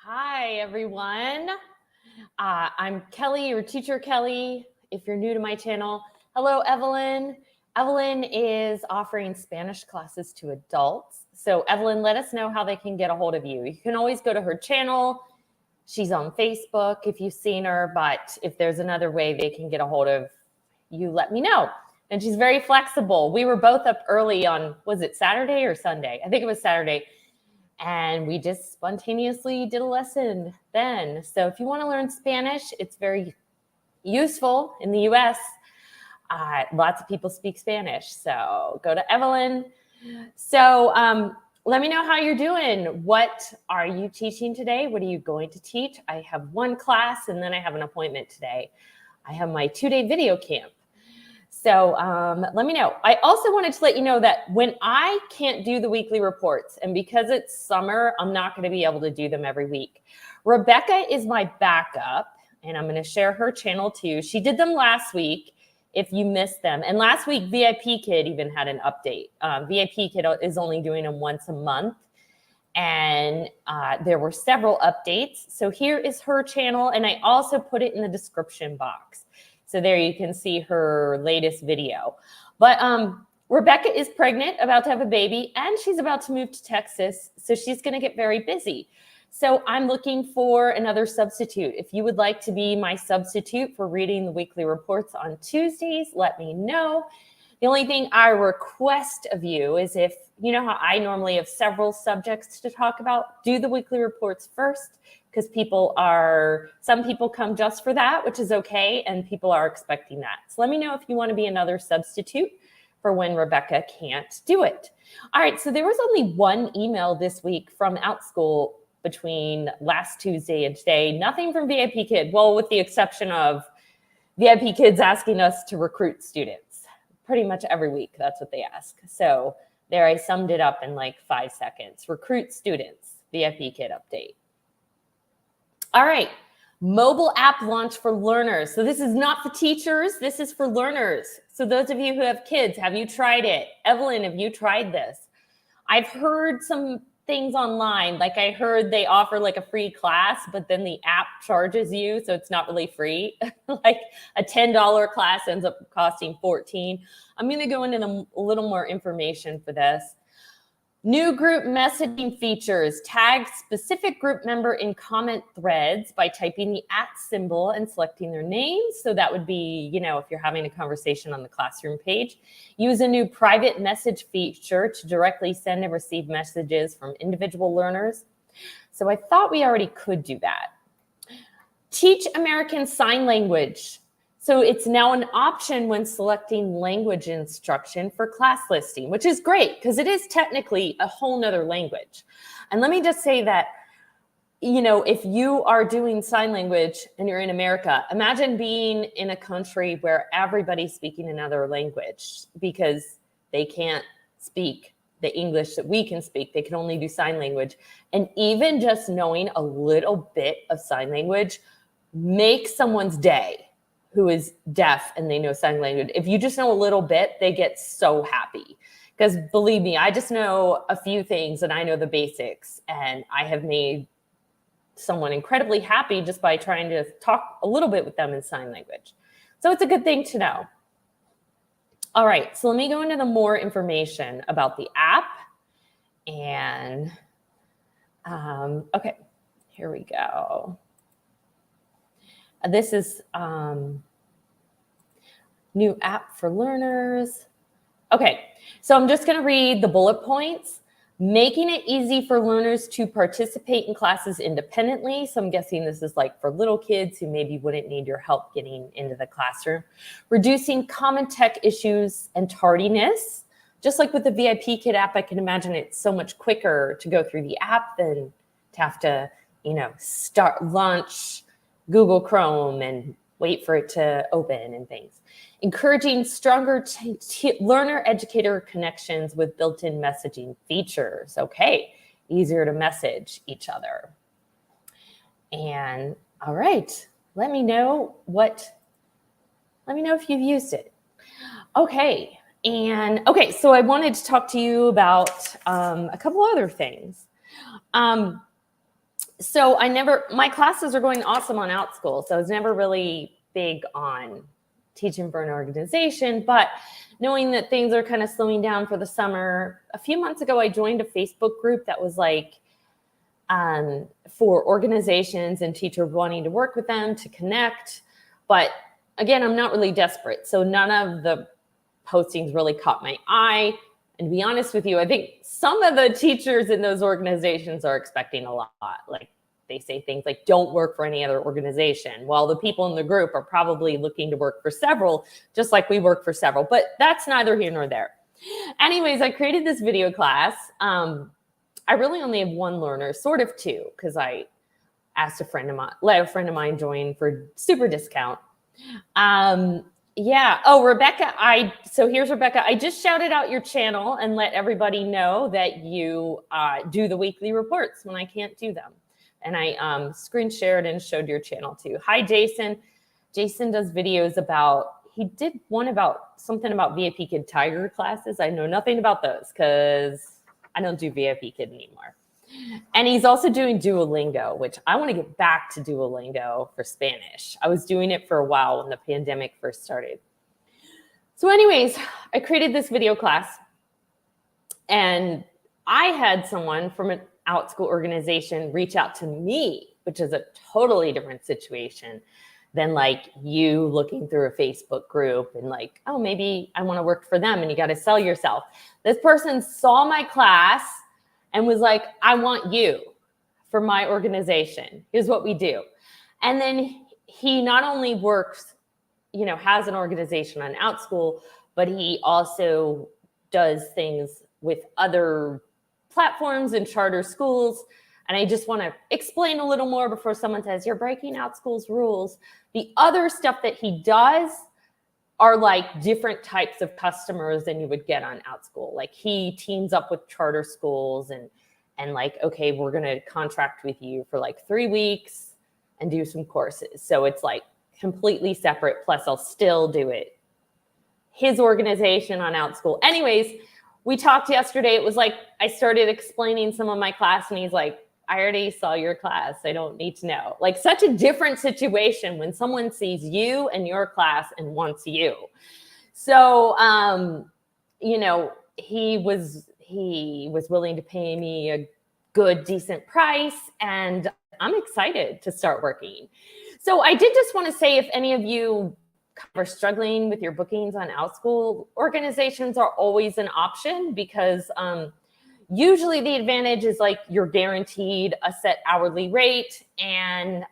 Hi, everyone. I'm Kelly, your teacher Kelly. If you're new to my channel, hello, Evelyn. Evelyn is offering Spanish classes to adults. So, Evelyn, let us know how they can get a hold of you. You can always go to her channel. She's on Facebook if you've seen her, but if there's another way they can get a hold of you, let me know. And she's very flexible. We were both up early on, was it Saturday or Sunday? I think it was Saturday. And we just spontaneously did a lesson then. So if you want to learn Spanish, it's very useful in the US. Lots of people speak Spanish. So go to Evelyn. So let me know how you're doing. What are you teaching today? What are you going to teach? I have one class and then I have an appointment today. I have my 2-day video camp. So let me know. I also wanted to let you know that when I can't do the weekly reports, and because it's summer, I'm not going to be able to do them every week. Rebecca is my backup, and I'm going to share her channel too. She did them last week if you missed them. And last week, VIP Kid even had an update. VIP Kid is only doing them once a month. And there were several updates. So here is her channel, and I also put it in the description box. So there you can see her latest video. But Rebecca is pregnant, about to have a baby, and she's about to move to Texas. So she's going to get very busy. So I'm looking for another substitute. If you would like to be my substitute for reading the weekly reports on Tuesdays, let me know. The only thing I request of you is if, you know how I normally have several subjects to talk about, do the weekly reports first, because some people come just for that, which is okay, and people are expecting that. So let me know if you want to be another substitute for when Rebecca can't do it. All right, so there was only one email this week from Outschool between last Tuesday and today. Nothing from VIP Kid, well, with the exception of VIP Kids asking us to recruit students. Pretty much every week, that's what they ask. So there, I summed it up in like 5 seconds. Recruit students, VIP Kid update. All right, mobile app launch for learners. So this is not for teachers, this is for learners. So those of you who have kids, have you tried it? Evelyn, have you tried this? I've heard some things online, like I heard they offer like a free class, but then the app charges you, so it's not really free. Like a $10 class ends up costing $14. I'm gonna go into a little more information for this. New group messaging features. Tag specific group member in comment threads by typing the @ symbol and selecting their name. So that would be, you know, if you're having a conversation on the classroom page. Use a new private message feature to directly send and receive messages from individual learners. So I thought we already could do that. Teach American Sign Language. So it's now an option when selecting language instruction for class listing, which is great because it is technically a whole nother language. And let me just say that, you know, if you are doing sign language and you're in America, imagine being in a country where everybody's speaking another language because they can't speak the English that we can speak. They can only do sign language. And even just knowing a little bit of sign language makes someone's day who is deaf and they know sign language. If you just know a little bit, they get so happy. Because believe me, I just know a few things and I know the basics. And I have made someone incredibly happy just by trying to talk a little bit with them in sign language. So it's a good thing to know. All right, so let me go into the more information about the app. And okay, here we go. This is new app for learners. Okay, so I'm just gonna read the bullet points. Making it easy for learners to participate in classes independently. So I'm guessing this is like for little kids who maybe wouldn't need your help getting into the classroom. Reducing common tech issues and tardiness. Just like with the VIP Kid app, I can imagine it's so much quicker to go through the app than to have to, you know, launch Google Chrome and wait for it to open and things. Encouraging stronger learner-educator connections with built-in messaging features. Okay, easier to message each other. And all right, let me know if you've used it. Okay, so I wanted to talk to you about a couple other things. So my classes are going awesome on Outschool. So I was never really big on teaching for an organization, but knowing that things are kind of slowing down for the summer, a few months ago, I joined a Facebook group that was like for organizations and teachers wanting to work with them to connect. But again, I'm not really desperate. So none of the postings really caught my eye. And to be honest with you, I think some of the teachers in those organizations are expecting a lot. Like they say things like, don't work for any other organization. Well, the people in the group are probably looking to work for several, just like we work for several, but that's neither here nor there. Anyways, I created this video class. I really only have one learner, sort of two, because I asked let a friend of mine join for super discount. Yeah. Oh, Rebecca, so here's Rebecca. I just shouted out your channel and let everybody know that you do the weekly reports when I can't do them. And I screen shared and showed your channel too. Hi, Jason. Jason does videos he did one about something about VIP Kid Tiger classes. I know nothing about those because I don't do VIP Kid anymore. And he's also doing Duolingo, which I want to get back to Duolingo for Spanish. I was doing it for a while when the pandemic first started. So anyways, I created this video class and I had someone from an Outschool organization reach out to me, which is a totally different situation than like you looking through a Facebook group and like, oh, maybe I want to work for them and you got to sell yourself. This person saw my class and was like, I want you for my organization. Here's what we do. And then he not only works, has an organization on Outschool, but he also does things with other platforms and charter schools. And I just want to explain a little more before someone says, you're breaking Outschool's rules. The other stuff that he does are like different types of customers than you would get on Outschool. Like he teams up with charter schools and like, okay, we're going to contract with you for like 3 weeks and do some courses. So it's like completely separate. Plus I'll still do it. His organization on Outschool. Anyways, we talked yesterday. It was like, I started explaining some of my class and he's like, I already saw your class. I don't need to know. Like such a different situation when someone sees you and your class and wants you. So, he was willing to pay me a good, decent price and I'm excited to start working. So I did just want to say if any of you are struggling with your bookings on Outschool, organizations are always an option because, usually the advantage is like you're guaranteed a set hourly rate and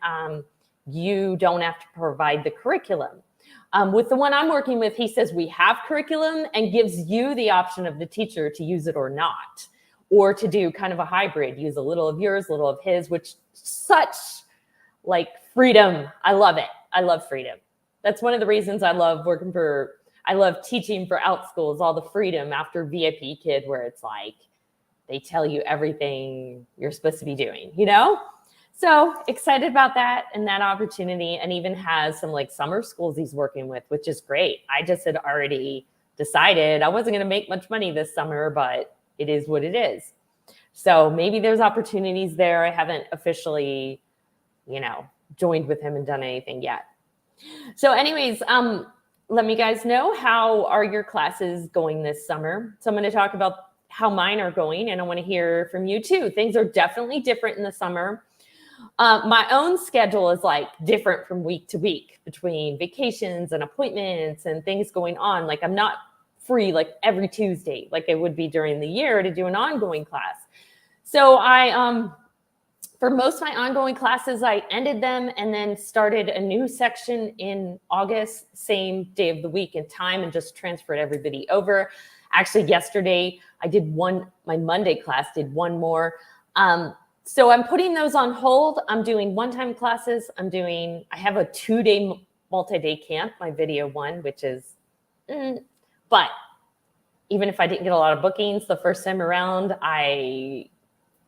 you don't have to provide the curriculum. With the one I'm working with, he says we have curriculum and gives you the option of the teacher to use it or not, or to do kind of a hybrid, use a little of yours, a little of his, which such like freedom. I love it. I love freedom. That's one of the reasons I love teaching for Outschool is all the freedom after VIP Kid where it's like, they tell you everything you're supposed to be doing, So excited about that and that opportunity, and even has some like summer schools he's working with, which is great. I just had already decided I wasn't going to make much money this summer, but it is what it is. So maybe there's opportunities there. I haven't officially, joined with him and done anything yet. So anyways, let me guys know, how are your classes going this summer? So I'm going to talk about how mine are going, and I want to hear from you too. Things are definitely different in the summer. My own schedule is like different from week to week between vacations and appointments and things going on. Like I'm not free like every Tuesday like I would be during the year to do an ongoing class. So for most of my ongoing classes, I ended them and then started a new section in August, same day of the week and time, and just transferred everybody over. Actually, yesterday, my Monday class did one more. So I'm putting those on hold. I'm doing one-time classes. I have a 2-day multi-day camp, my video one, which is, but even if I didn't get a lot of bookings the first time around,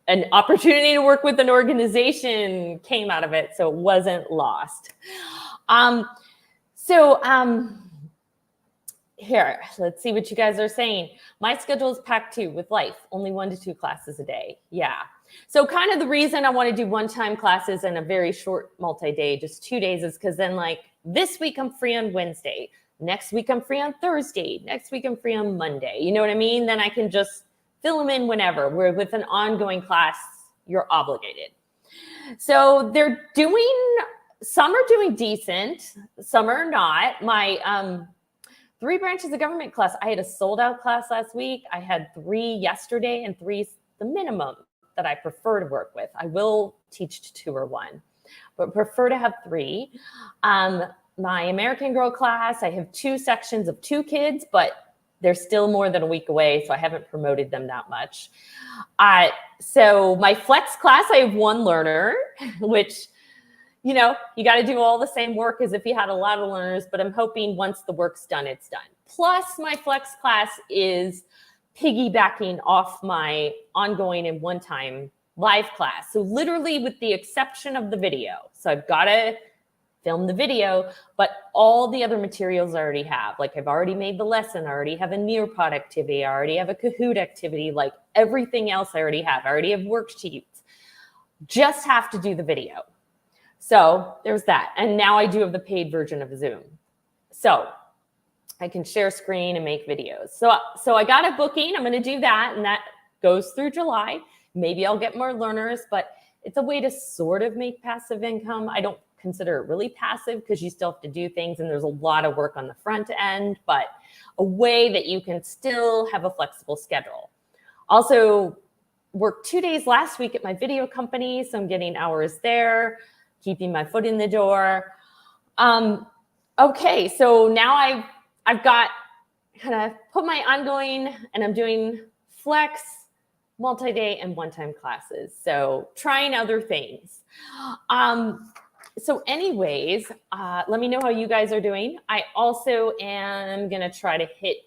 an opportunity to work with an organization came out of it. So it wasn't lost. Here, let's see what you guys are saying. My schedule is packed too with life, only 1 to 2 classes a day. Yeah. So kind of the reason I want to do one-time classes and a very short multi-day, just 2 days, is because then like this week I'm free on Wednesday. Next week I'm free on Thursday. Next week I'm free on Monday. You know what I mean? Then I can just fill them in whenever. Where with an ongoing class, you're obligated. So some are doing decent, some are not. My 3 branches of government class, I had a sold out class last week. I had 3 yesterday, and 3 the minimum that I prefer to work with. I will teach to 2 or 1, but prefer to have 3. My American Girl class, I have 2 sections of 2 kids, but they're still more than a week away, so I haven't promoted them that much. So my flex class, I have 1 learner, which, you know, you got to do all the same work as if you had a lot of learners, but I'm hoping once the work's done, it's done. Plus my flex class is piggybacking off my ongoing and one-time live class. So literally with the exception of the video. So I've got to film the video, but all the other materials I already have. Like I've already made the lesson. I already have a Nearpod activity. I already have a Kahoot activity. Like everything else I already have. I already have worksheets. Just have to do the video. So there's that. And now I do have the paid version of Zoom. So I can share screen and make videos. So I got a booking. I'm going to do that. And that goes through July. Maybe I'll get more learners, but it's a way to sort of make passive income. I don't consider it really passive because you still have to do things and there's a lot of work on the front end, but a way that you can still have a flexible schedule. Also worked 2 days last week at my video company. So I'm getting hours there, keeping my foot in the door. Okay, so now I've got kind of put my ongoing, and I'm doing flex, multi-day, and one-time classes. So trying other things. So anyways, let me know how you guys are doing. I also am going to try to hit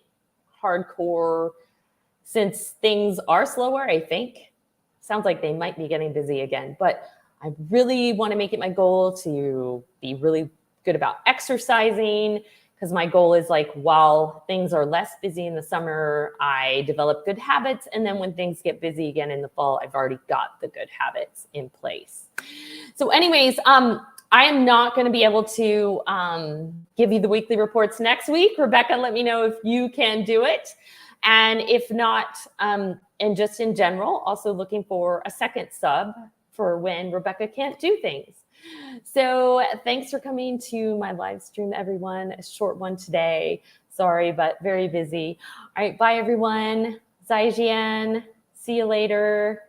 hardcore since things are slower, I think. Sounds like they might be getting busy again, but I really want to make it my goal to be really good about exercising, because my goal is like, while things are less busy in the summer, I develop good habits. And then when things get busy again in the fall, I've already got the good habits in place. So anyways, I am not going to be able to give you the weekly reports next week. Rebecca, let me know if you can do it. And if not, and just in general, also looking for a second sub for when Rebecca can't do things. So thanks for coming to my live stream, everyone. A short one today. Sorry, but very busy. All right, bye, everyone. Zaijian. See you later.